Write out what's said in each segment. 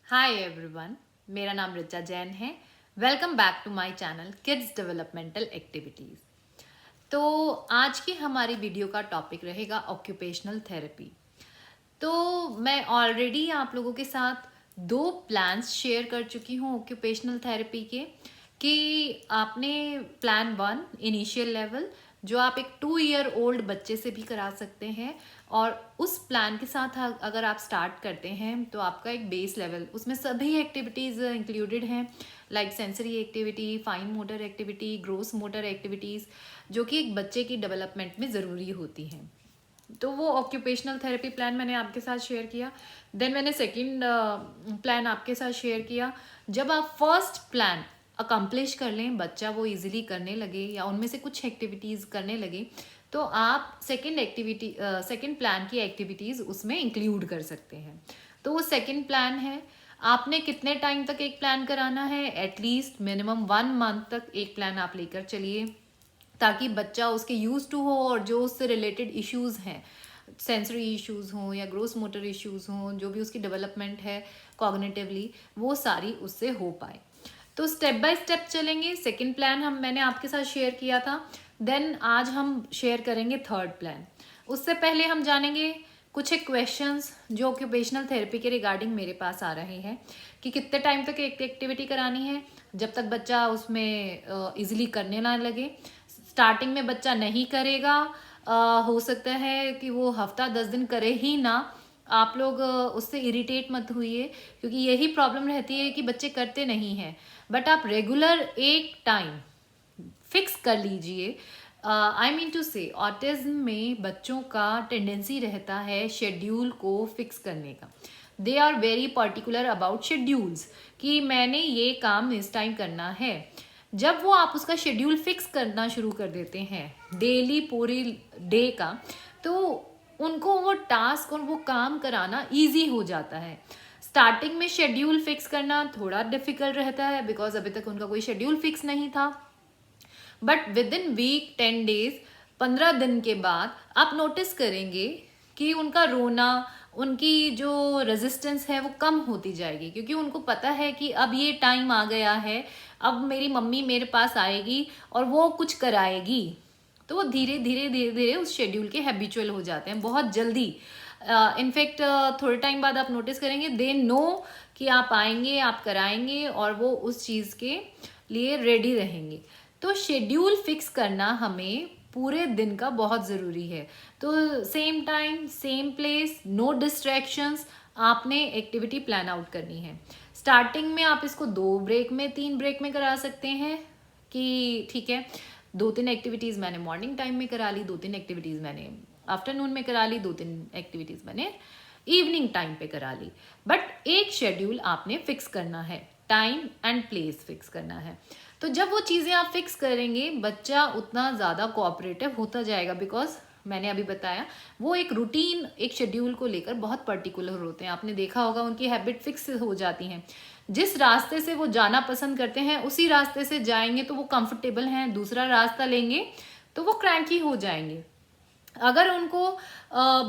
Hi everyone, मेरा नाम ऋचा जैन है। Welcome back to my channel kids developmental activities. तो आज की हमारी वीडियो का टॉपिक रहेगा ऑक्यूपेशनल थेरेपी। तो मैं ऑलरेडी आप लोगों के साथ 2 प्लान्स शेयर कर चुकी हूँ ऑक्यूपेशनल थेरेपी के। कि आपने प्लान 1 इनिशियल लेवल, जो आप एक 2 ईयर ओल्ड बच्चे से भी करा सकते हैं, और उस प्लान के साथ अगर आप स्टार्ट करते हैं तो आपका एक बेस लेवल, उसमें सभी एक्टिविटीज़ इंक्लूडेड हैं, like sensory activity, fine motor activity, gross motor activities, जो कि एक बच्चे की डेवलपमेंट में ज़रूरी होती हैं। तो वो ऑक्यूपेशनल थेरेपी प्लान मैंने आपके साथ शेयर किया। देन मैंने सेकंड प्लान आपके साथ शेयर किया। जब आप फर्स्ट प्लान अकम्प्लिश कर लें, बच्चा वो इजीली करने लगे या उनमें से कुछ एक्टिविटीज़ करने लगे, तो आप सेकंड प्लान की एक्टिविटीज़ उसमें इंक्लूड कर सकते हैं। तो वो सेकंड प्लान है। आपने कितने टाइम तक एक प्लान कराना है? एटलीस्ट मिनिमम 1 मंथ तक एक प्लान आप लेकर चलिए, ताकि बच्चा उसके यूज टू हो और जो उससे रिलेटेड इश्यूज़ हैं, सेंसरी इश्यूज़ हों या ग्रोस मोटर इश्यूज़ हों, जो भी उसकी डेवलपमेंट है कॉग्निटिवली, वो सारी उससे हो पाए। तो स्टेप बाय स्टेप चलेंगे। सेकंड प्लान मैंने आपके साथ शेयर किया था। देन आज हम शेयर करेंगे थर्ड प्लान। उससे पहले हम जानेंगे कुछ एक क्वेश्चंस जो ऑक्यूपेशनल थेरेपी के रिगार्डिंग मेरे पास आ रहे हैं, कि कितने टाइम तक एक एक्टिविटी करानी है जब तक बच्चा उसमें इजीली करने ना लगे। स्टार्टिंग में बच्चा नहीं करेगा, हो सकता है कि वो हफ्ता 10 दिन करे ही ना। आप लोग उससे इरिटेट मत होइए, क्योंकि यही प्रॉब्लम रहती है कि बच्चे करते नहीं हैं। बट आप रेगुलर एक टाइम फिक्स कर लीजिए। आई मीन टू से ऑटिज्म में बच्चों का टेंडेंसी रहता है शेड्यूल को फिक्स करने का। They are very particular about schedules, कि मैंने ये काम इस टाइम करना है। जब वो आप उसका शेड्यूल फिक्स करना शुरू कर देते हैं डेली पूरी डे का, तो उनको वो टास्क और वो काम कराना इजी हो जाता है। स्टार्टिंग में शेड्यूल फिक्स करना थोड़ा डिफिकल्ट रहता है, बिकॉज अभी तक उनका कोई शेड्यूल फिक्स नहीं था। But within week 10 days, 15 दिन के बाद आप नोटिस करेंगे कि उनका रोना, उनकी जो रेजिस्टेंस है वो कम होती जाएगी, क्योंकि उनको पता है कि अब ये टाइम आ गया है, अब मेरी मम्मी मेरे पास आएगी और वो कुछ कराएगी। तो वो धीरे धीरे धीरे धीरे उस शेड्यूल के हैबिचुअल हो जाते हैं बहुत जल्दी। इनफैक्ट थोड़े टाइम बाद आप नोटिस करेंगे दे नो कि आप आएंगे, आप कराएंगे, और वो उस चीज़ के लिए रेडी रहेंगे। तो शेड्यूल फिक्स करना हमें पूरे दिन का बहुत ज़रूरी है। तो same time same place, no distractions, आपने एक्टिविटी प्लान आउट करनी है। स्टार्टिंग में आप इसको 2 ब्रेक में, 3 ब्रेक में करा सकते हैं, कि ठीक है 2-3 एक्टिविटीज़ मैंने मॉर्निंग टाइम में करा ली, 2-3 एक्टिविटीज़ मैंने आफ्टरनून में करा ली, 2-3 एक्टिविटीज़ मैंने इवनिंग टाइम पे करा ली। बट एक शेड्यूल आपने फिक्स करना है, टाइम एंड प्लेस फिक्स करना है। तो जब वो चीज़ें आप फिक्स करेंगे, बच्चा उतना ज़्यादा कोऑपरेटिव होता जाएगा, बिकॉज मैंने अभी बताया वो एक रूटीन, एक शेड्यूल को लेकर बहुत पर्टिकुलर होते हैं। आपने देखा होगा उनकी हैबिट फिक्स हो जाती हैं। जिस रास्ते से वो जाना पसंद करते हैं उसी रास्ते से जाएंगे तो वो कंफर्टेबल हैं, दूसरा रास्ता लेंगे तो वो क्रैंकी हो जाएंगे। अगर उनको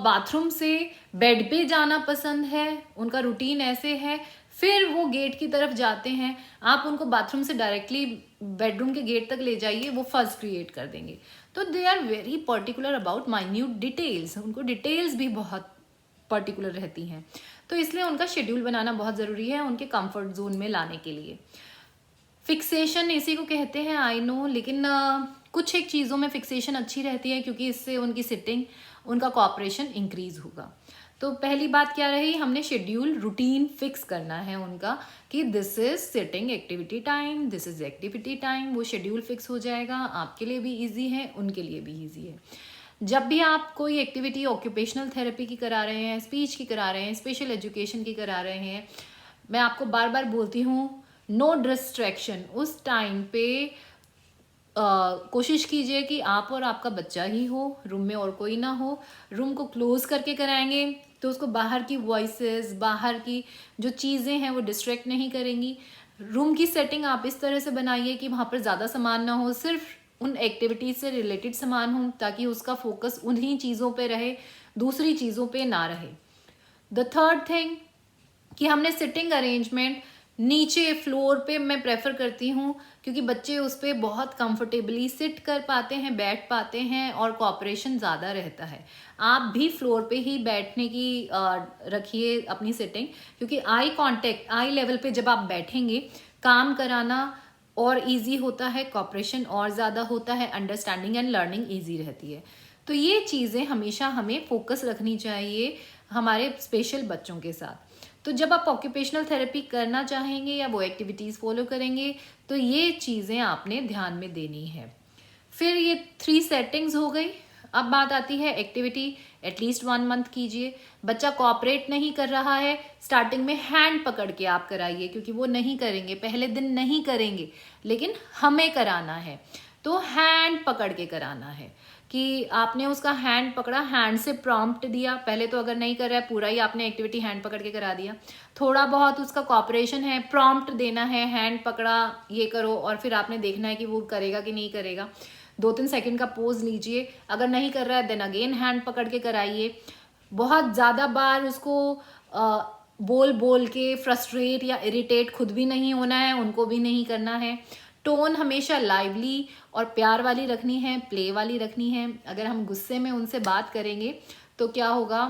बाथरूम से बेड पे जाना पसंद है, उनका रूटीन ऐसे है, फिर वो गेट की तरफ जाते हैं, आप उनको बाथरूम से डायरेक्टली बेडरूम के गेट तक ले जाइए, वो फर्ज क्रिएट कर देंगे। तो they are very particular about minute details, उनको डिटेल्स भी बहुत पर्टिकुलर रहती हैं। तो इसलिए उनका शेड्यूल बनाना बहुत ज़रूरी है उनके कंफर्ट जोन में लाने के लिए। फिक्सेशन इसी को कहते हैं, आई नो, लेकिन कुछ एक चीज़ों में फिक्सेशन अच्छी रहती है, क्योंकि इससे उनकी सिटिंग, उनका कॉपरेशन इंक्रीज होगा। तो पहली बात क्या रही, हमने शेड्यूल रूटीन फिक्स करना है उनका, कि this is sitting activity time, this is activity time. वो शेड्यूल फिक्स हो जाएगा, आपके लिए भी ईजी है, उनके लिए भी ईजी है। जब भी आप कोई एक्टिविटी ऑक्यूपेशनल थेरेपी की करा रहे हैं, स्पीच की करा रहे हैं, स्पेशल एजुकेशन की करा रहे हैं, मैं आपको बार बार बोलती हूँ, नो डिस्ट्रैक्शन। उस टाइम पे कोशिश कीजिए कि आप और आपका बच्चा ही हो, रूम में और कोई ना हो। रूम को क्लोज करके कराएंगे तो उसको बाहर की वॉइसेस, बाहर की जो चीज़ें हैं वो डिस्ट्रैक्ट नहीं करेंगी। रूम की सेटिंग आप इस तरह से बनाइए कि वहाँ पर ज़्यादा सामान ना हो, सिर्फ उन एक्टिविटीज़ से रिलेटेड सामान हो, ताकि उसका फोकस उन्हीं चीज़ों पे रहे, दूसरी चीज़ों पे ना रहे। द थर्ड थिंग, कि हमने सिटिंग अरेंजमेंट नीचे फ्लोर पे मैं प्रेफर करती हूँ, क्योंकि बच्चे उस पर बहुत कंफर्टेबली सिट कर पाते हैं, बैठ पाते हैं और कोऑपरेशन ज़्यादा रहता है। आप भी फ्लोर पे ही बैठने की रखिए अपनी सिटिंग, क्योंकि आई कांटेक्ट, आई लेवल पे जब आप बैठेंगे काम कराना और इजी होता है, कोऑपरेशन और ज़्यादा होता है, अंडरस्टैंडिंग एंड लर्निंग इजी रहती है। तो ये चीज़ें हमेशा हमें फोकस रखनी चाहिए हमारे स्पेशल बच्चों के साथ। तो जब आप ऑक्यूपेशनल थेरेपी करना चाहेंगे या वो एक्टिविटीज़ फॉलो करेंगे तो ये चीज़ें आपने ध्यान में देनी है। फिर ये 3 सेटिंग्स हो गई। अब बात आती है एक्टिविटी। एटलीस्ट 1 मंथ कीजिए। बच्चा कोऑपरेट नहीं कर रहा है, स्टार्टिंग में हैंड पकड़ के आप कराइए, क्योंकि वो नहीं करेंगे, पहले दिन नहीं करेंगे, लेकिन हमें कराना है तो हैंड पकड़ के कराना है कि आपने उसका हैंड पकड़ा, हैंड से प्रॉम्प्ट दिया। पहले तो अगर नहीं कर रहा है पूरा ही आपने एक्टिविटी हैंड पकड़ के करा दिया, थोड़ा बहुत उसका कोऑपरेशन है, प्रॉम्प्ट देना है, हैंड पकड़ा ये करो, और फिर आपने देखना है कि वो करेगा कि नहीं करेगा। 2-3 सेकंड का पोज लीजिए, अगर नहीं कर रहा है देन अगेन हैंड पकड़ के कराइए। बहुत ज़्यादा बार उसको बोल बोल के फ्रस्ट्रेट या इरिटेट खुद भी नहीं होना है, उनको भी नहीं करना है। टोन हमेशा लाइवली और प्यार वाली रखनी है, प्ले वाली रखनी है। अगर हम गुस्से में उनसे बात करेंगे तो क्या होगा,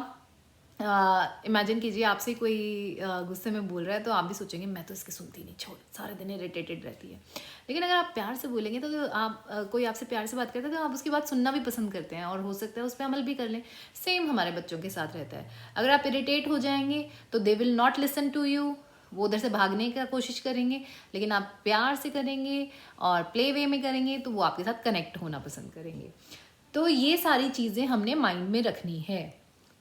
इमेजिन कीजिए आपसे कोई गुस्से में बोल रहा है तो आप भी सोचेंगे मैं तो इसकी सुनती नहीं, छोड़, सारे दिन इरिटेटेड रहती है। लेकिन अगर आप प्यार से बोलेंगे तो आप कोई आपसे प्यार से बात करता है तो आप उसकी बात सुनना भी पसंद करते हैं और हो सकता है उस पर अमल भी कर लें। सेम हमारे बच्चों के साथ रहता है। अगर आप इरिटेट हो जाएंगे तो they will not listen to you, वो उधर से भागने का कोशिश करेंगे। लेकिन आप प्यार से करेंगे और प्ले वे में करेंगे तो वो आपके साथ कनेक्ट होना पसंद करेंगे। तो ये सारी चीज़ें हमने माइंड में रखनी है।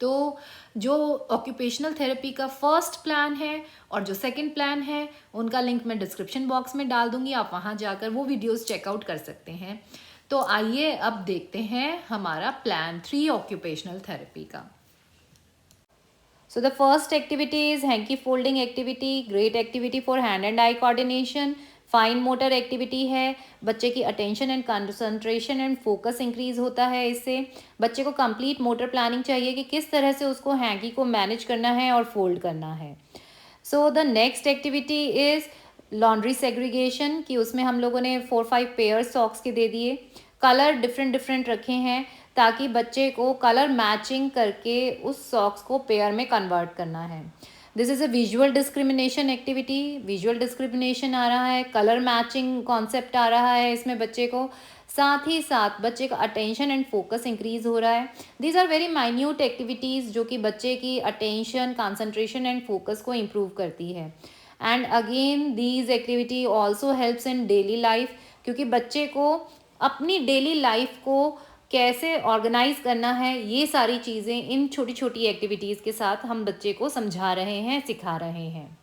तो जो ऑक्यूपेशनल थेरेपी का फर्स्ट प्लान है और जो सेकंड प्लान है उनका लिंक मैं डिस्क्रिप्शन बॉक्स में डाल दूंगी, आप वहाँ जाकर वो वीडियोस चेकआउट कर सकते हैं। तो आइए अब देखते हैं हमारा प्लान 3 ऑक्यूपेशनल थेरेपी का। So the first activity is hanky folding activity, great activity for hand and eye coordination. Fine motor activity है, बच्चे की attention and concentration and focus increase होता है इससे। बच्चे को कंप्लीट मोटर प्लानिंग चाहिए कि किस तरह से उसको हैंकी को मैनेज करना है और फोल्ड करना है। So the next activity is laundry segregation, कि उसमें हम लोगों ने 4-5 पेयर सॉक्स के दे दिए, कलर डिफरेंट डिफरेंट रखे हैं ताकि बच्चे को कलर मैचिंग करके उस सॉक्स को पेयर में कन्वर्ट करना है। This is a visual discrimination activity, visual discrimination आ रहा है, कलर मैचिंग कॉन्सेप्ट आ रहा है इसमें बच्चे को, साथ ही साथ बच्चे का अटेंशन एंड फोकस इंक्रीज हो रहा है। These are very minute activities जो कि बच्चे की अटेंशन, कंसंट्रेशन एंड फोकस को इम्प्रूव करती है। And again these activity also helps in daily life, क्योंकि बच्चे को अपनी डेली लाइफ को कैसे ऑर्गेनाइज करना है, ये सारी चीज़ें इन छोटी छोटी एक्टिविटीज़ के साथ हम बच्चे को समझा रहे हैं, सिखा रहे हैं।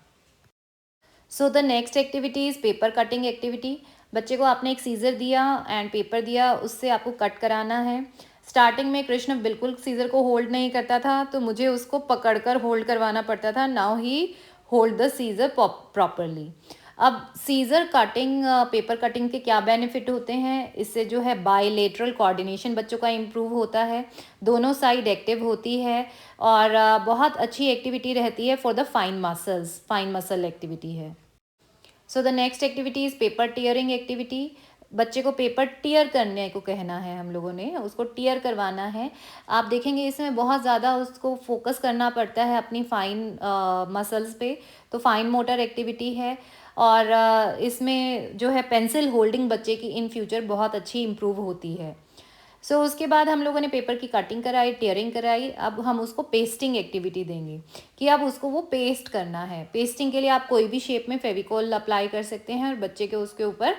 सो the next activity is paper cutting activity. बच्चे को आपने एक सीज़र दिया एंड पेपर दिया, उससे आपको कट कराना है। स्टार्टिंग में कृष्ण बिल्कुल सीज़र को होल्ड नहीं करता था तो मुझे उसको पकड़कर होल्ड करवाना पड़ता था। Now he hold the scissor properly. अब सीज़र कटिंग, पेपर कटिंग के क्या बेनिफिट होते हैं, इससे जो है बायलेटरल कोऑर्डिनेशन बच्चों का इम्प्रूव होता है, दोनों साइड एक्टिव होती है और बहुत अच्छी एक्टिविटी रहती है for the fine muscles, fine muscle activity है। So the next activity is paper tearing activity. बच्चे को पेपर टीयर करने को कहना है, हम लोगों ने उसको टीयर करवाना है। आप देखेंगे इसमें बहुत ज़्यादा उसको फोकस करना पड़ता है अपनी फाइन मसल्स पे, तो फाइन मोटर एक्टिविटी है। और इसमें जो है पेंसिल होल्डिंग बच्चे की इन फ्यूचर बहुत अच्छी इम्प्रूव होती है। सो उसके बाद हम लोगों ने पेपर की कटिंग कराई, टीयरिंग कराई। अब हम उसको पेस्टिंग एक्टिविटी देंगे कि अब उसको वो पेस्ट करना है। पेस्टिंग के लिए आप कोई भी शेप में फेविकोल अप्लाई कर सकते हैं और बच्चे के उसके ऊपर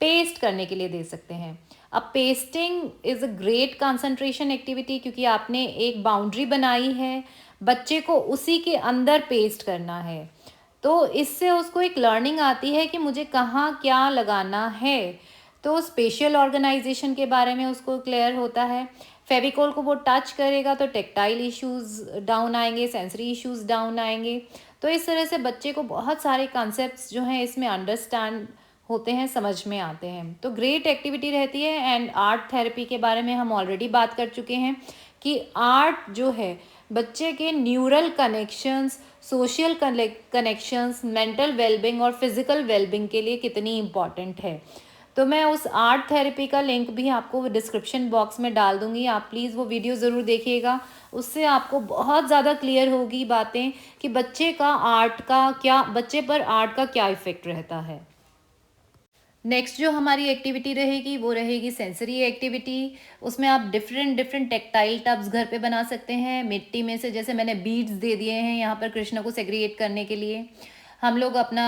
पेस्ट करने के लिए दे सकते हैं। अब pasting is a great concentration activity, क्योंकि आपने एक बाउंड्री बनाई है, बच्चे को उसी के अंदर पेस्ट करना है। तो इससे उसको एक लर्निंग आती है कि मुझे कहाँ क्या लगाना है, तो स्पेशल ऑर्गेनाइजेशन के बारे में उसको क्लियर होता है। फेविकोल को वो टच करेगा तो टेक्टाइल इश्यूज़ डाउन आएंगे, सेंसरी इश्यूज़ डाउन आएंगे। तो इस तरह से बच्चे को बहुत सारे कॉन्सेप्ट्स जो हैं इसमें अंडरस्टैंड होते हैं, समझ में आते हैं। तो ग्रेट एक्टिविटी रहती है। एंड आर्ट थेरेपी के बारे में हम ऑलरेडी बात कर चुके हैं कि आर्ट जो है बच्चे के neural connections social connections, mental wellbeing और फिजिकल वेलबींग के लिए कितनी इम्पॉर्टेंट है। तो मैं उस आर्ट थेरेपी का लिंक भी आपको डिस्क्रिप्शन बॉक्स में डाल दूंगी, आप प्लीज़ वो वीडियो ज़रूर देखिएगा। उससे आपको बहुत ज़्यादा क्लियर होगी बातें कि बच्चे पर आर्ट का क्या इफ़ेक्ट रहता है। नेक्स्ट जो हमारी एक्टिविटी रहेगी वो रहेगी सेंसरी एक्टिविटी। उसमें आप डिफरेंट डिफरेंट टेक्टाइल टब्स घर पे बना सकते हैं मिट्टी में से। जैसे मैंने बीड्स दे दिए हैं यहाँ पर कृष्ण को सेग्रीगेट करने के लिए। हम लोग अपना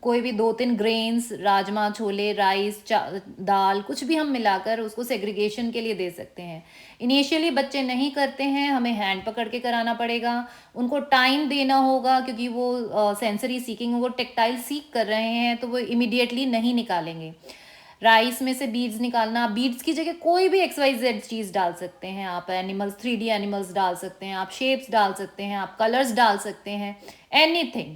कोई भी 2-3 ग्रेन्स, राजमा, छोले, राइस, दाल, कुछ भी हम मिलाकर उसको सेग्रीगेशन के लिए दे सकते हैं। इनिशियली बच्चे नहीं करते हैं, हमें हैंड पकड़ के कराना पड़ेगा, उनको टाइम देना होगा, क्योंकि वो सेंसरी सीकिंग, वो टेक्टाइल सीख कर रहे हैं, तो वो इमीडिएटली नहीं निकालेंगे। राइस में से बीड्स निकालना, बीड्स की जगह कोई भी XYZ चीज़ डाल सकते हैं आप। एनिमल्स, 3D एनिमल्स डाल सकते हैं आप, शेप्स डाल सकते हैं आप, कलर्स डाल सकते हैं, एनीथिंग।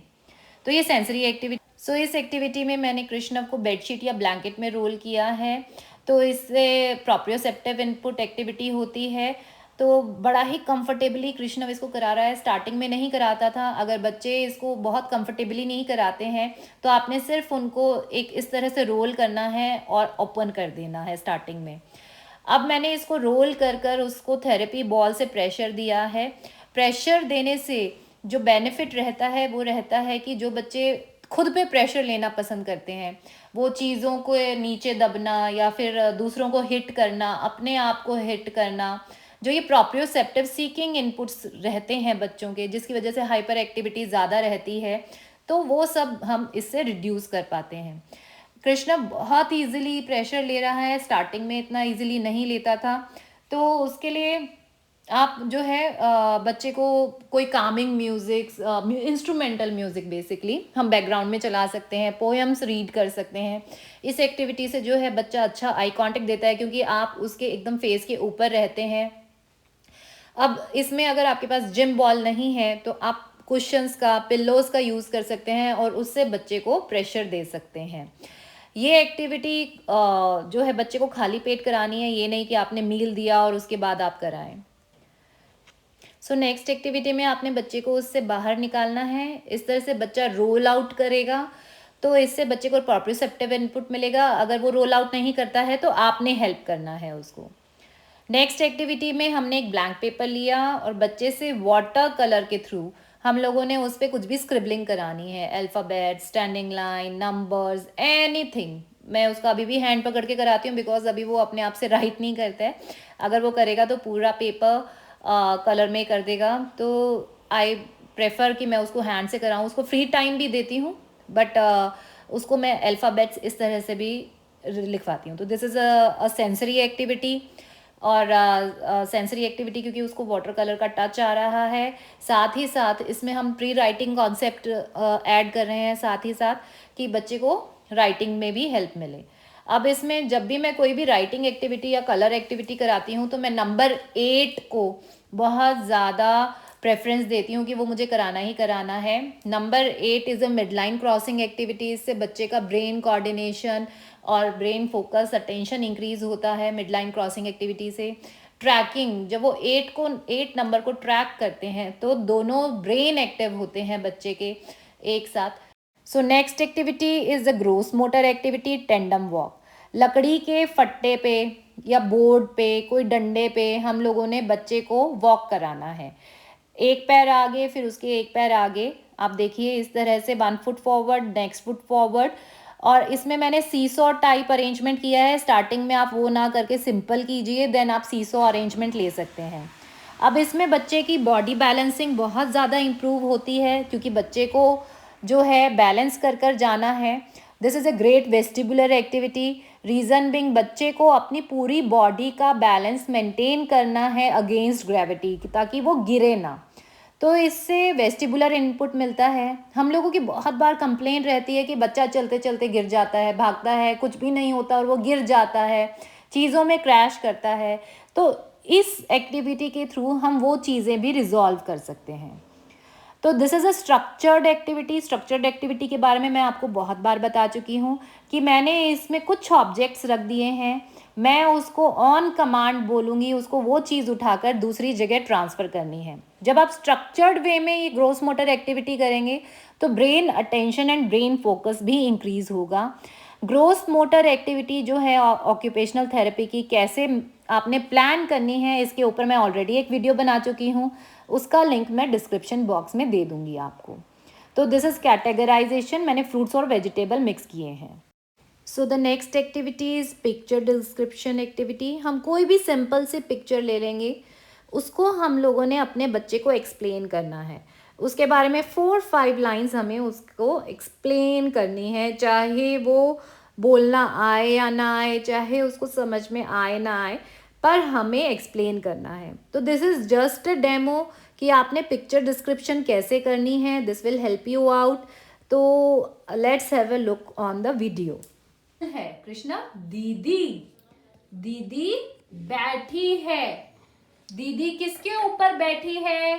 तो ये सेंसरी एक्टिविटी। सो इस एक्टिविटी में मैंने कृष्ण को बेडशीट या ब्लैंकेट में रोल किया है। तो इससे प्रोप्रियोसेप्टिव इनपुट एक्टिविटी होती है। तो बड़ा ही कंफर्टेबली कृष्ण इसको करा रहा है। स्टार्टिंग में नहीं कराता था। अगर बच्चे इसको बहुत कंफर्टेबली नहीं कराते हैं तो आपने सिर्फ उनको एक इस तरह से रोल करना है और ओपन कर देना है स्टार्टिंग में। अब मैंने इसको रोल कर उसको थेरेपी बॉल से प्रेशर दिया है। प्रेशर देने से जो बेनिफिट रहता है वो रहता है कि जो बच्चे खुद पे प्रेशर लेना पसंद करते हैं, वो चीज़ों को नीचे दबना या फिर दूसरों को हिट करना, अपने आप को हिट करना, जो ये प्रोप्रियोसेप्टिव सीकिंग इनपुट्स रहते हैं बच्चों के, जिसकी वजह से हाइपर एक्टिविटी ज़्यादा रहती है, तो वो सब हम इससे रिड्यूस कर पाते हैं। कृष्ण बहुत इजीली प्रेशर ले रहा है, स्टार्टिंग में इतना इजीली नहीं लेता था। तो उसके लिए आप जो है बच्चे को कोई Kameng music, instrumental music basically हम बैकग्राउंड में चला सकते हैं, पोएम्स रीड कर सकते हैं। इस एक्टिविटी से जो है बच्चा अच्छा आई कांटेक्ट देता है, क्योंकि आप उसके एकदम फेस के ऊपर रहते हैं। अब इसमें अगर आपके पास जिम बॉल नहीं है तो आप कुशंस का, पिल्लोज का यूज़ कर सकते हैं और उससे बच्चे को प्रेशर दे सकते हैं। ये एक्टिविटी जो है बच्चे को खाली पेट करानी है, ये नहीं कि आपने मील दिया और उसके बाद आप कराएं। सो नेक्स्ट एक्टिविटी में आपने बच्चे को उससे बाहर निकालना है। इस तरह से बच्चा रोल आउट करेगा, तो इससे बच्चे को प्रोप्रियोसेप्टिव इनपुट मिलेगा। अगर वो रोल आउट नहीं करता है तो आपने हेल्प करना है उसको। नेक्स्ट एक्टिविटी में हमने एक ब्लैंक पेपर लिया और बच्चे से वाटर कलर के थ्रू हम लोगों ने उस पर कुछ भी स्क्रिबलिंग करानी है, alphabet, standing line, numbers, anything. मैं उसका अभी भी हैंड पकड़ के कराती हूँ, बिकॉज अभी वो अपने आप से राइट नहीं करता है। अगर वो करेगा तो पूरा पेपर कलर में कर देगा। तो आई प्रेफर कि मैं उसको हैंड से कराऊँ। उसको फ्री टाइम भी देती हूँ, बट उसको मैं अल्फ़ाबेट्स इस तरह से भी लिखवाती हूँ। तो this is a sensory activity. और सेंसरी एक्टिविटी क्योंकि उसको वाटर कलर का टच आ रहा है, साथ ही साथ इसमें हम प्री राइटिंग कॉन्सेप्ट ऐड कर रहे हैं, साथ ही साथ कि बच्चे को राइटिंग में भी हेल्प मिले। अब इसमें जब भी मैं कोई भी राइटिंग एक्टिविटी या कलर एक्टिविटी कराती हूँ तो मैं नंबर 8 को बहुत ज़्यादा प्रेफरेंस देती हूँ कि वो मुझे कराना ही कराना है। Number 8 is a midline crossing activity. इससे बच्चे का ब्रेन कोऑर्डिनेशन और ब्रेन फोकस, अटेंशन इंक्रीज होता है मिडलाइन क्रॉसिंग एक्टिविटी से। ट्रैकिंग, जब वो 8 नंबर को ट्रैक करते हैं तो दोनों ब्रेन एक्टिव होते हैं बच्चे के एक साथ। So next activity is the gross motor activity, tandem walk. लकड़ी के फट्टे पे या बोर्ड पे, कोई डंडे पे हम लोगों ने बच्चे को वॉक कराना है। एक पैर आगे, फिर उसके एक पैर आगे, आप देखिए इस तरह से 1 foot forward, next foot forward. और इसमें मैंने सीसॉ टाइप अरेंजमेंट किया है। स्टार्टिंग में आप वो ना करके सिंपल कीजिए, देन आप सीसॉ अरेंजमेंट ले सकते हैं। अब इसमें बच्चे की बॉडी बैलेंसिंग बहुत ज़्यादा इम्प्रूव होती है, क्योंकि बच्चे को जो है बैलेंस कर जाना है। This is a great vestibular activity. Reason Bing, बच्चे को अपनी पूरी बॉडी का बैलेंस मेंटेन करना है अगेंस्ट ग्रेविटी, ताकि वो गिरे ना। तो इससे वेस्टिबुलर इनपुट मिलता है। हम लोगों की बहुत बार कंप्लेंट रहती है कि बच्चा चलते चलते गिर जाता है, भागता है, कुछ भी नहीं होता और वो गिर जाता है, चीज़ों में क्रैश करता है। तो इस एक्टिविटी के थ्रू हम वो चीज़ें भी रिजॉल्व कर सकते हैं। तो this is a structured activity. Structured activity के बारे में मैं आपको बहुत बार बता चुकी हूँ कि मैंने इसमें कुछ ऑब्जेक्ट्स रख दिए हैं, मैं उसको ऑन कमांड बोलूँगी, उसको वो चीज़ उठाकर दूसरी जगह ट्रांसफ़र करनी है। जब आप स्ट्रक्चर्ड वे में ये ग्रोस मोटर एक्टिविटी करेंगे तो brain attention and brain focus भी इंक्रीज़ होगा। ग्रोस मोटर एक्टिविटी जो है ऑक्यूपेशनल थेरेपी की कैसे आपने प्लान करनी है, इसके ऊपर मैं ऑलरेडी एक वीडियो बना चुकी हूँ, उसका लिंक मैं डिस्क्रिप्शन बॉक्स में दे दूँगी आपको। तो दिस इज़ कैटेगराइजेशन, मैंने फ्रूट्स और वेजिटेबल मिक्स किए हैं। सो the next activity is picture description activity. हम कोई भी सिंपल से पिक्चर ले लेंगे, उसको हम लोगों ने अपने बच्चे को एक्सप्लेन करना है। उसके बारे में 4-5 लाइंस हमें उसको एक्सप्लेन करनी है, चाहे वो बोलना आए या ना आए, चाहे उसको समझ में आए ना आए, पर हमें एक्सप्लेन करना है। तो this is just a demo कि आपने पिक्चर डिस्क्रिप्शन कैसे करनी है। This will help you out. तो let's have a look on the video. Hi Krishna, दीदी, दीदी बैठी है। दीदी किसके ऊपर बैठी है?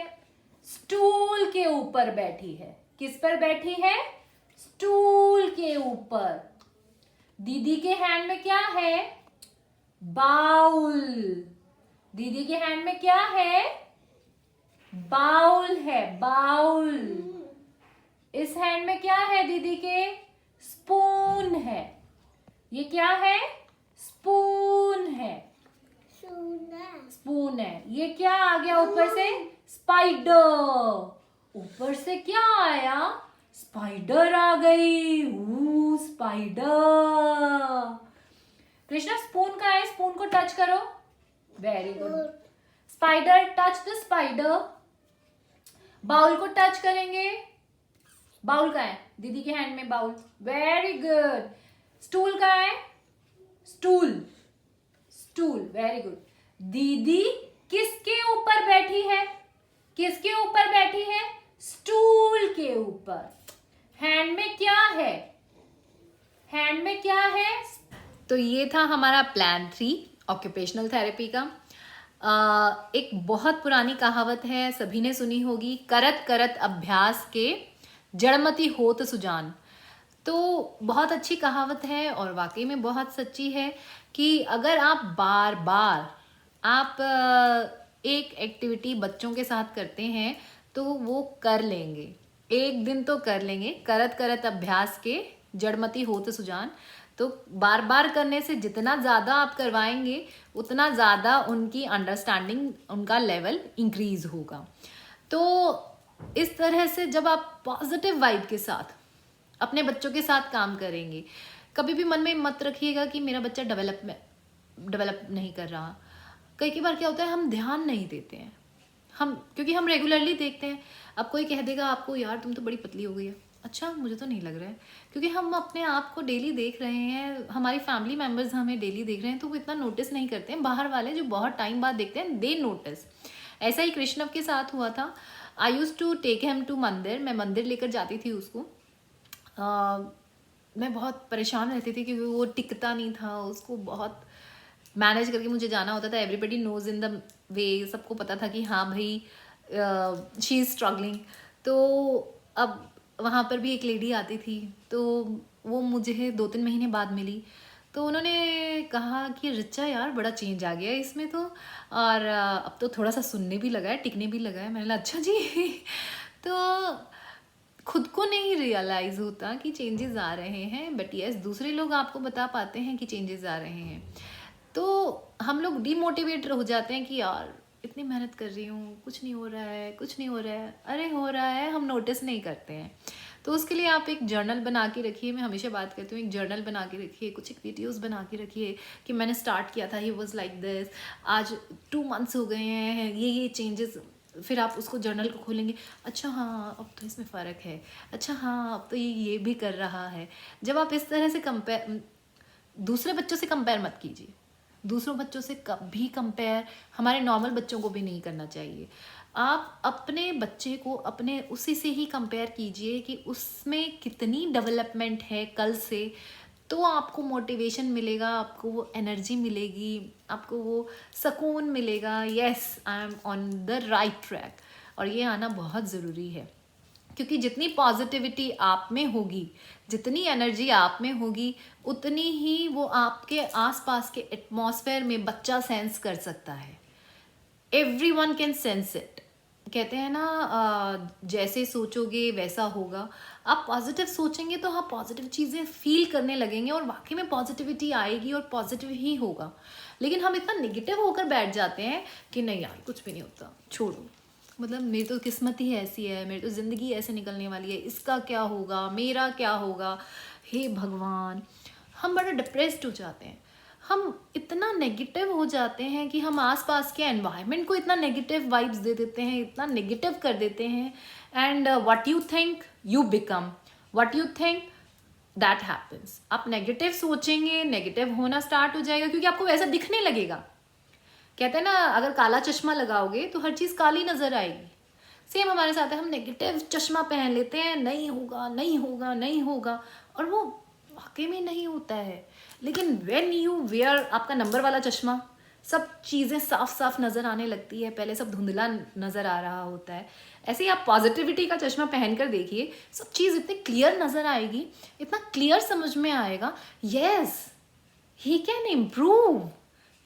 स्टूल के ऊपर बैठी है। किस पर बैठी है? स्टूल के ऊपर। दीदी के हैंड में क्या है? बाउल। दीदी के हैंड में क्या है? बाउल है, बाउल। इस हैंड में क्या है दीदी के? स्पून है। ये क्या है? स्पून है, स्पून है। ये क्या आ गया ऊपर से? स्पाइडर। ऊपर से क्या आया? स्पाइडर आ गई। स्पाइडर। कृष्णा स्पून का है, स्पून को टच करो। Very good. Spider, touch the spider. Bowl को टच करेंगे। बाउल का है दीदी के हैंड में, बाउल। Very good. स्टूल का है? Stool, stool. Very good. दीदी किसके ऊपर बैठी है? किसके ऊपर बैठी है? स्टूल के ऊपर। हैंड में क्या है? हैंड में क्या है? तो ये था हमारा प्लान 3 ऑक्यूपेशनल थेरेपी का। एक बहुत पुरानी कहावत है, सभी ने सुनी होगी, करत करत अभ्यास के जड़मति होत सुजान। तो बहुत अच्छी कहावत है और वाकई में बहुत सच्ची है कि अगर आप बार बार आप एक एक्टिविटी बच्चों के साथ करते हैं तो वो कर लेंगे, एक दिन तो कर लेंगे। करत करत अभ्यास के जड़मति होत सुजान। तो बार बार करने से जितना ज़्यादा आप करवाएंगे उतना ज़्यादा उनकी अंडरस्टैंडिंग, उनका लेवल इंक्रीज होगा। तो इस तरह से जब आप पॉजिटिव वाइब के साथ अपने बच्चों के साथ काम करेंगे, कभी भी मन में मत रखिएगा कि मेरा बच्चा डेवलप नहीं कर रहा। कई बार क्या होता है, हम ध्यान नहीं देते हैं, क्योंकि हम रेगुलरली देखते हैं। अब कोई कह देगा आपको, यार तुम तो बड़ी पतली हो गई है। अच्छा, मुझे तो नहीं लग रहा है, क्योंकि हम अपने आप को डेली देख रहे हैं, हमारी फैमिली मेम्बर्स हमें डेली देख रहे हैं, तो वो इतना नोटिस नहीं करते हैं। बाहर वाले जो बहुत टाइम बाद देखते हैं, दे नोटिस। ऐसा ही कृष्णव के साथ हुआ था। I use to take him to mandir. मैं मंदिर लेकर जाती थी उसको। मैं बहुत परेशान रहती थी क्योंकि वो टिकता नहीं था, उसको बहुत मैनेज करके मुझे जाना होता था। Everybody knows in the way, सबको पता था कि हाँ भाई शी इज़ स्ट्रगलिंग। तो अब वहाँ पर भी एक लेडी आती थी, तो वो मुझे 2-3 महीने बाद मिली। तो उन्होंने कहा कि रिचा यार बड़ा चेंज आ गया है इसमें तो, और अब तो थोड़ा सा सुनने भी लगा है, टिकने भी लगा है। मैंने कहा अच्छा जी। तो खुद को नहीं रियलाइज़ होता कि चेंजेस आ रहे हैं, बट यस दूसरे लोग आपको बता पाते हैं कि चेंजेस आ रहे हैं। तो हम लोग डिमोटिवेट हो जाते हैं कि यार इतनी मेहनत कर रही हूँ, कुछ नहीं हो रहा है, कुछ नहीं हो रहा है। अरे हो रहा है, हम नोटिस नहीं करते हैं। तो उसके लिए आप एक जर्नल बना के रखिए। मैं हमेशा बात करती हूँ, एक जर्नल बना के रखिए, कुछ एक वीडियोस बना के रखिए कि मैंने स्टार्ट किया था, ही वॉज लाइक दिस, आज 2 मंथ्स हो गए हैं, ये चेंजेस। फिर आप उसको जर्नल को खोलेंगे, अच्छा हाँ अब तो इसमें फ़र्क है, अच्छा हाँ अब तो ये भी कर रहा है। जब आप इस तरह से दूसरे बच्चों से कंपेयर मत कीजिए। दूसरों बच्चों से कभी कंपेयर हमारे नॉर्मल बच्चों को भी नहीं करना चाहिए। आप अपने बच्चे को अपने उसी से ही कंपेयर कीजिए कि उसमें कितनी डेवलपमेंट है कल से। तो आपको मोटिवेशन मिलेगा, आपको वो एनर्जी मिलेगी, आपको वो सुकून मिलेगा, yes I am on the right track. और ये आना बहुत ज़रूरी है। क्योंकि जितनी पॉजिटिविटी आप में होगी, जितनी एनर्जी आप में होगी, उतनी ही वो आपके आसपास के एटमॉस्फेयर में बच्चा सेंस कर सकता है। Everyone can sense it. कहते हैं ना जैसे सोचोगे वैसा होगा। आप पॉजिटिव सोचेंगे तो आप पॉजिटिव चीज़ें फील करने लगेंगे और वाकई में पॉजिटिविटी आएगी और पॉजिटिव ही होगा। लेकिन हम इतना नेगेटिव होकर बैठ जाते हैं कि नहीं यार कुछ भी नहीं होता, छोड़ो, मतलब मेरी तो किस्मत ही ऐसी है, मेरी तो ज़िंदगी ऐसे निकलने वाली है, इसका क्या होगा, मेरा क्या होगा, हे भगवान। हम बड़ा डिप्रेस्ड हो जाते हैं, हम इतना नेगेटिव हो जाते हैं कि हम आसपास के एनवायरनमेंट को इतना नेगेटिव वाइब्स दे देते हैं, इतना नेगेटिव कर देते हैं। And what you think you become, what you think that happens. आप नेगेटिव सोचेंगे, नेगेटिव होना स्टार्ट हो जाएगा, क्योंकि आपको वैसा दिखने लगेगा। कहते हैं ना अगर काला चश्मा लगाओगे तो हर चीज़ काली नजर आएगी। सेम हमारे साथ है, हम नेगेटिव चश्मा पहन लेते हैं, नहीं होगा नहीं होगा नहीं होगा, और वो वाकई में नहीं होता है। लेकिन व्हेन यू वेयर आपका नंबर वाला चश्मा, सब चीज़ें साफ साफ नज़र आने लगती है, पहले सब धुंधला नज़र आ रहा होता है। ऐसे ही आप पॉजिटिविटी का चश्मा पहन कर देखिए, सब चीज़ इतनी क्लियर नज़र आएगी, इतना क्लियर समझ में आएगा। Yes, he can improve,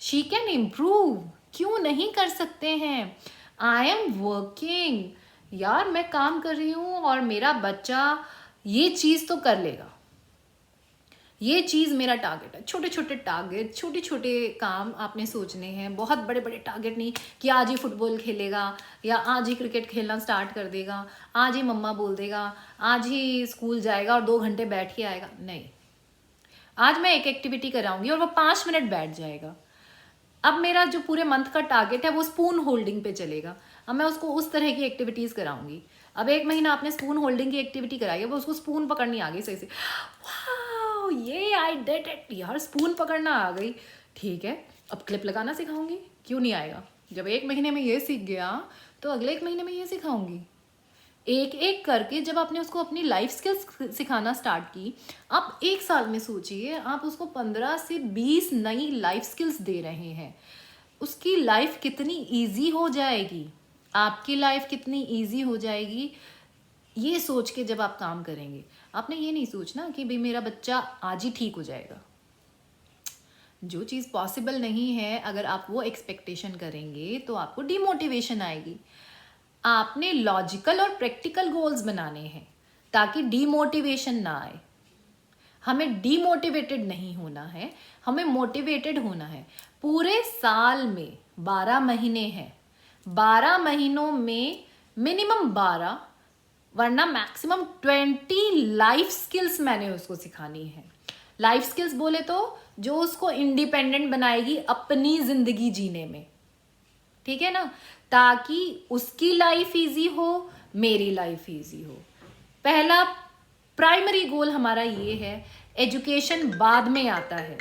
she can improve, क्यों नहीं कर सकते हैं। आई एम वर्किंग, यार मैं काम कर रही हूँ और मेरा बच्चा ये चीज़ तो कर लेगा, ये चीज़ मेरा टारगेट है। छोटे छोटे टारगेट, छोटे छोटे काम आपने सोचने हैं, बहुत बड़े बड़े टारगेट नहीं कि आज ही फुटबॉल खेलेगा या आज ही क्रिकेट खेलना स्टार्ट कर देगा, आज ही मम्मा बोल देगा, आज ही स्कूल जाएगा और 2 घंटे बैठ के आएगा। नहीं, आज मैं एक एक्टिविटी कराऊंगी और वो 5 मिनट बैठ जाएगा। अब मेरा जो पूरे मंथ का टारगेट है वो स्पून होल्डिंग पे चलेगा। अब मैं उसको उस तरह की एक्टिविटीज़ कराऊंगी। अब 1 महीना आपने स्पून होल्डिंग की एक्टिविटी कराई है, वो उसको स्पून पकड़नी आ गई सही से, वाओ ये आई डिड इट, यार स्पून पकड़ना आ गई, ठीक है अब क्लिप लगाना सिखाऊंगी, क्यों नहीं आएगा। जब 1 महीने में ये सीख गया तो अगले 1 महीने में ये सिखाऊंगी। एक एक करके जब आपने उसको अपनी लाइफ स्किल्स सिखाना स्टार्ट की, आप 1 साल में सोचिए आप उसको 15 से 20 नई लाइफ स्किल्स दे रहे हैं। उसकी लाइफ कितनी इजी हो जाएगी, आपकी लाइफ कितनी इजी हो जाएगी, ये सोच के जब आप काम करेंगे। आपने ये नहीं सोचना कि भाई मेरा बच्चा आज ही ठीक हो जाएगा। जो चीज़ पॉसिबल नहीं है, अगर आप वो एक्सपेक्टेशन करेंगे तो आपको डिमोटिवेशन आएगी। आपने लॉजिकल और प्रैक्टिकल गोल्स बनाने हैं ताकि डीमोटिवेशन ना आए। हमें डीमोटिवेटेड नहीं होना है, हमें मोटिवेटेड होना है। पूरे साल में 12 महीने हैं, 12 महीनों में मिनिमम 12 वरना मैक्सिमम 20 लाइफ स्किल्स मैंने उसको सिखानी है। लाइफ स्किल्स बोले तो जो उसको इंडिपेंडेंट बनाएगी अपनी जिंदगी जीने में, ठीक है ना, ताकि उसकी लाइफ इजी हो, मेरी लाइफ इजी हो। पहला प्राइमरी गोल हमारा ये है। एजुकेशन बाद में आता है,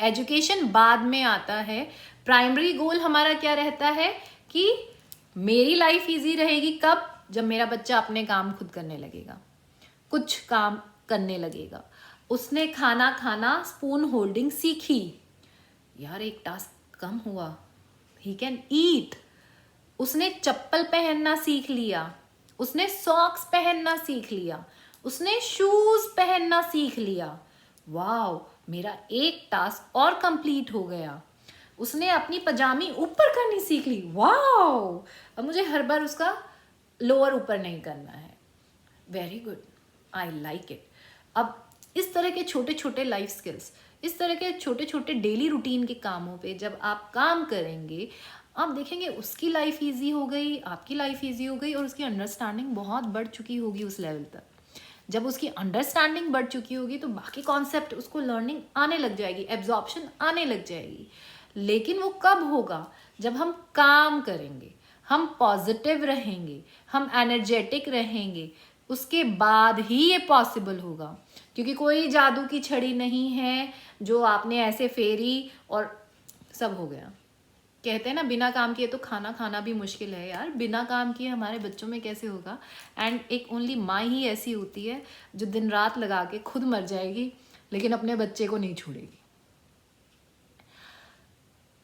एजुकेशन बाद में आता है। प्राइमरी गोल हमारा क्या रहता है कि मेरी लाइफ इजी रहेगी कब, जब मेरा बच्चा अपने काम खुद करने लगेगा, कुछ काम करने लगेगा। उसने खाना खाना स्पून होल्डिंग सीखी, यार एक टास्क कम हुआ, ही कैन ईट। उसने चप्पल पहनना सीख लिया, उसने सॉक्स पहनना सीख लिया, उसने शूज पहनना सीख लिया, वाओ मेरा एक टास्क और कंप्लीट हो गया। उसने अपनी पजामी ऊपर करनी सीख ली, वाओ अब मुझे हर बार उसका लोअर ऊपर नहीं करना है। Very good, I like it. अब इस तरह के छोटे छोटे लाइफ स्किल्स, इस तरह के छोटे छोटे डेली रूटीन के कामों पे जब आप काम करेंगे, आप देखेंगे उसकी लाइफ इजी हो गई, आपकी लाइफ इजी हो गई और उसकी अंडरस्टैंडिंग बहुत बढ़ चुकी होगी उस लेवल तक। जब उसकी अंडरस्टैंडिंग बढ़ चुकी होगी तो बाकी कॉन्सेप्ट उसको लर्निंग आने लग जाएगी, एब्जॉर्प्शन आने लग जाएगी। लेकिन वो कब होगा, जब हम काम करेंगे, हम पॉजिटिव रहेंगे, हम एनर्जेटिक रहेंगे, उसके बाद ही ये पॉसिबल होगा। क्योंकि कोई जादू की छड़ी नहीं है जो आपने ऐसे फेरी और सब हो गया। कहते हैं ना बिना काम किए तो खाना खाना भी मुश्किल है, यार बिना काम किए हमारे बच्चों में कैसे होगा। एंड एक ओनली माँ ही ऐसी होती है जो दिन रात लगा के खुद मर जाएगी लेकिन अपने बच्चे को नहीं छोड़ेगी।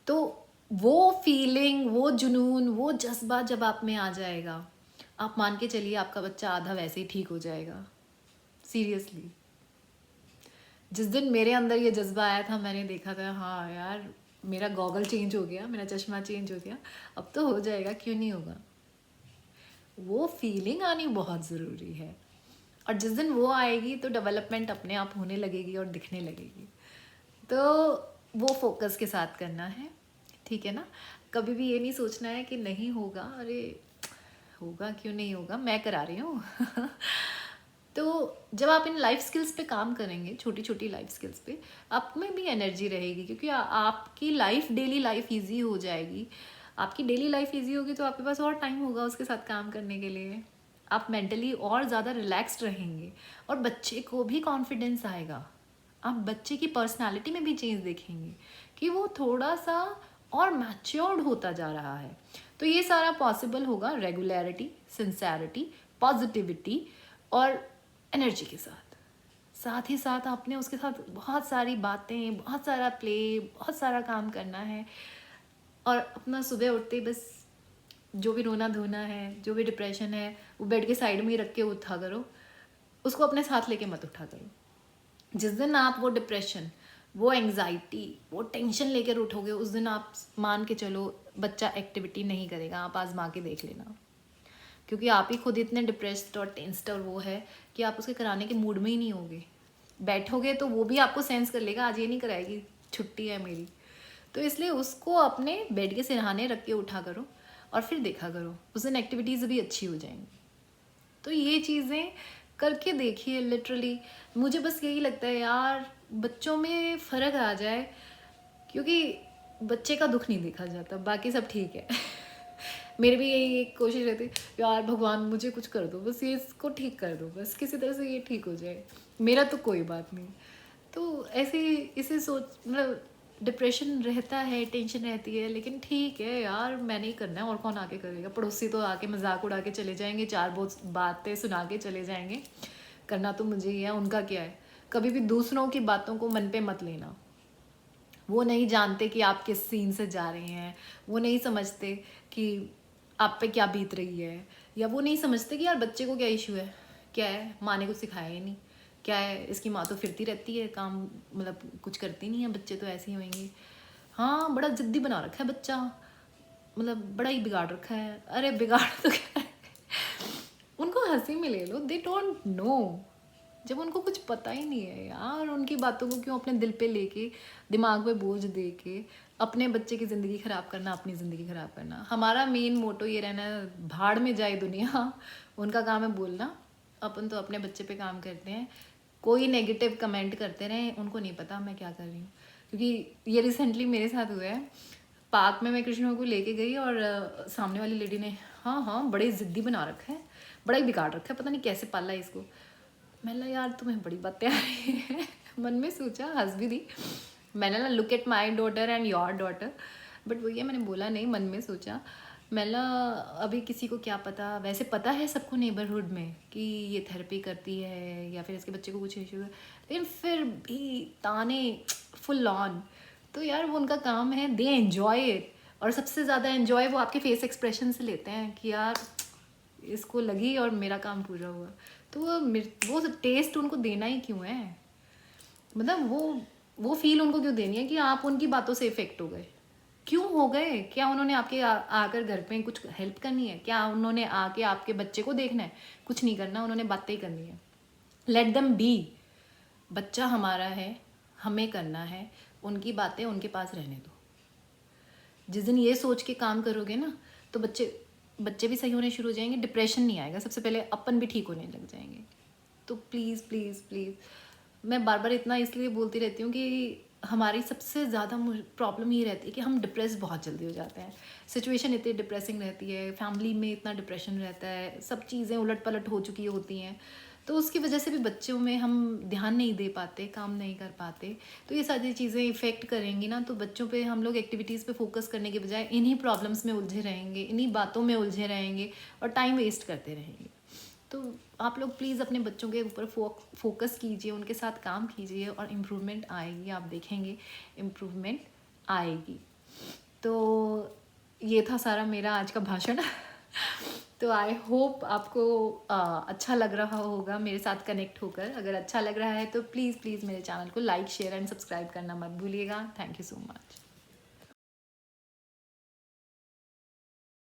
तो वो फीलिंग, वो जुनून, वो जज्बा जब आप में आ जाएगा, आप मान के चलिए आपका बच्चा आधा वैसे ही ठीक हो जाएगा। सीरियसली, जिस दिन मेरे अंदर ये जज्बा आया था, मैंने देखा था हाँ यार मेरा गॉगल चेंज हो गया, मेरा चश्मा चेंज हो गया, अब तो हो जाएगा, क्यों नहीं होगा। वो फीलिंग आनी बहुत ज़रूरी है, और जिस दिन वो आएगी तो डेवलपमेंट अपने आप होने लगेगी और दिखने लगेगी। तो वो फोकस के साथ करना है, ठीक है ना। कभी भी ये नहीं सोचना है कि नहीं होगा, अरे होगा, क्यों नहीं होगा, मैं करा रही हूँ। तो जब आप इन लाइफ स्किल्स पे काम करेंगे, छोटी छोटी लाइफ स्किल्स पे, आप में भी एनर्जी रहेगी, क्योंकि आपकी लाइफ, डेली लाइफ ईजी हो जाएगी। आपकी डेली लाइफ ईजी होगी तो आपके पास और टाइम होगा उसके साथ काम करने के लिए। आप मेंटली और ज़्यादा रिलैक्स्ड रहेंगे, और बच्चे को भी कॉन्फिडेंस आएगा। आप बच्चे की पर्सनालिटी में भी चेंज देखेंगे कि वो थोड़ा सा और मैच्योर्ड होता जा रहा है। तो ये सारा पॉसिबल होगा रेगुलरिटी, सिंसेरिटी, पॉजिटिविटी और एनर्जी के साथ। साथ ही साथ आपने उसके साथ बहुत सारी बातें, बहुत सारा प्ले, बहुत सारा काम करना है। और अपना सुबह उठते बस जो भी रोना धोना है, जो भी डिप्रेशन है, वो बेड के साइड में ही रख के उठा करो, उसको अपने साथ लेके मत उठा करो। जिस दिन आप वो डिप्रेशन, वो एंग्जाइटी, वो टेंशन लेकर उठोगे, उस दिन आप मान के चलो बच्चा एक्टिविटी नहीं करेगा। आप आजमा के देख लेना, क्योंकि आप ही खुद इतने डिप्रेस्ड और टेंस्ड और वो है कि आप उसके कराने के मूड में ही नहीं होगे। बैठोगे तो वो भी आपको सेंस कर लेगा, आज ये नहीं कराएगी, छुट्टी है मेरी। तो इसलिए उसको अपने बेड के सिरहाने रख के उठा करो और फिर देखा करो, उस दिन एक्टिविटीज़ भी अच्छी हो जाएंगी। तो ये चीज़ें करके देखिए। लिटरली मुझे बस यही लगता है यार, बच्चों में फ़र्क आ जाए, क्योंकि बच्चे का दुख नहीं देखा जाता, बाकी सब ठीक है। मेरी भी यही एक कोशिश रहती है, यार भगवान मुझे कुछ कर दो, बस ये इसको ठीक कर दो, बस किसी तरह से ये ठीक हो जाए, मेरा तो कोई बात नहीं। तो ऐसे ही इसे सोच, मतलब डिप्रेशन रहता है, टेंशन रहती है, लेकिन ठीक है यार, मैंने ही करना है, और कौन आके करेगा। पड़ोसी तो आके मजाक उड़ा के चले जाएंगे, चार बहुत बातें सुना के चले जाएंगे, करना तो मुझे ही है, उनका क्या है। कभी भी दूसरों की बातों को मन पे मत लेना। वो नहीं जानते कि आप किस सीन से जा रहे हैं, वो नहीं समझते कि आप पे क्या बीत रही है, या वो नहीं समझते कि यार बच्चे को क्या इशू है, क्या है, माँ ने कुछ सिखाया ही नहीं, क्या है इसकी माँ तो फिरती रहती है, काम मतलब कुछ करती नहीं है, बच्चे तो ऐसे ही होंगे। हाँ, बड़ा जिद्दी बना रखा है बच्चा, मतलब बड़ा ही बिगाड़ रखा है। अरे बिगाड़ तो क्या है, उनको हंसी में ले लो, दे डोंट नो। जब उनको कुछ पता ही नहीं है यार, उनकी बातों को क्यों अपने दिल पे लेके, दिमाग पे बोझ दे के अपने बच्चे की ज़िंदगी ख़राब करना, अपनी ज़िंदगी ख़राब करना। हमारा मेन मोटो ये रहना है, भाड़ में जाए दुनिया, उनका काम है बोलना, अपन तो अपने बच्चे पे काम करते हैं। कोई नेगेटिव कमेंट करते रहे, उनको नहीं पता मैं क्या कर रही हूँ। क्योंकि ये रिसेंटली मेरे साथ हुआ है, पार्क में मैं कृष्ण को लेके गई और सामने वाली लेडी ने हाँ हाँ बड़े ज़िद्दी बना रखा है, बड़ा ही बिगाड़ रखा है, पता नहीं कैसे पाला है इसको। मैंने कहा यार तुम्हें बड़ी बातें आ रही हैं। मन में सोचा, हंस भी दी। मैंने ना look at my daughter and your daughter, but वो ये मैंने बोला नहीं, मन में सोचा। मैंने अभी किसी को क्या पता, वैसे पता है सबको नेबरहुड में कि ये थेरेपी करती है या फिर इसके बच्चे को कुछ इशू है, लेकिन फिर भी ताने फुल ऑन। तो यार वो उनका काम है, दे एन्जॉय इट, और सबसे ज़्यादा एन्जॉय वो आपके फेस एक्सप्रेशन से लेते हैं कि यार इसको लगी और मेरा काम पूरा हुआ। तो वो टेस्ट उनको देना ही क्यों है, मतलब वो फील उनको क्यों देनी है कि आप उनकी बातों से इफेक्ट हो गए, क्यों हो गए। क्या उन्होंने आपके आकर घर पे कुछ हेल्प करनी है, क्या उन्होंने आके आपके बच्चे को देखना है, कुछ नहीं करना, उन्होंने बातें ही करनी है। लेट देम बी, बच्चा हमारा है, हमें करना है, उनकी बातें उनके पास रहने दो। जिस दिन ये सोच के काम करोगे ना, तो बच्चे भी सही होने शुरू हो जाएंगे, डिप्रेशन नहीं आएगा, सबसे पहले अपन भी ठीक होने लग जाएंगे। तो प्लीज़ प्लीज़ प्लीज़, मैं बार बार इतना इसलिए बोलती रहती हूँ कि हमारी सबसे ज़्यादा प्रॉब्लम ये रहती है कि हम डिप्रेस बहुत जल्दी हो जाते हैं। सिचुएशन इतनी डिप्रेसिंग रहती है, फैमिली में इतना डिप्रेशन रहता है, सब चीज़ें उलट पलट हो चुकी होती हैं, तो उसकी वजह से भी बच्चों में हम ध्यान नहीं दे पाते, काम नहीं कर पाते। तो ये सारी चीज़ें इफ़ेक्ट करेंगी ना, तो बच्चों पे हम लोग एक्टिविटीज़ पे फोकस करने के बजाय इन्हीं प्रॉब्लम्स में उलझे रहेंगे, इन्हीं बातों में उलझे रहेंगे और टाइम वेस्ट करते रहेंगे। तो आप लोग प्लीज़ अपने बच्चों के ऊपर फोकस कीजिए, उनके साथ काम कीजिए, और इम्प्रूवमेंट आएगी, आप देखेंगे इम्प्रूवमेंट आएगी। तो ये था सारा मेरा आज का भाषण। तो आई होप आपको अच्छा लग रहा होगा मेरे साथ कनेक्ट होकर। अगर अच्छा लग रहा है तो प्लीज़ प्लीज़ मेरे चैनल को लाइक शेयर एंड सब्सक्राइब करना मत भूलिएगा। Thank you so much.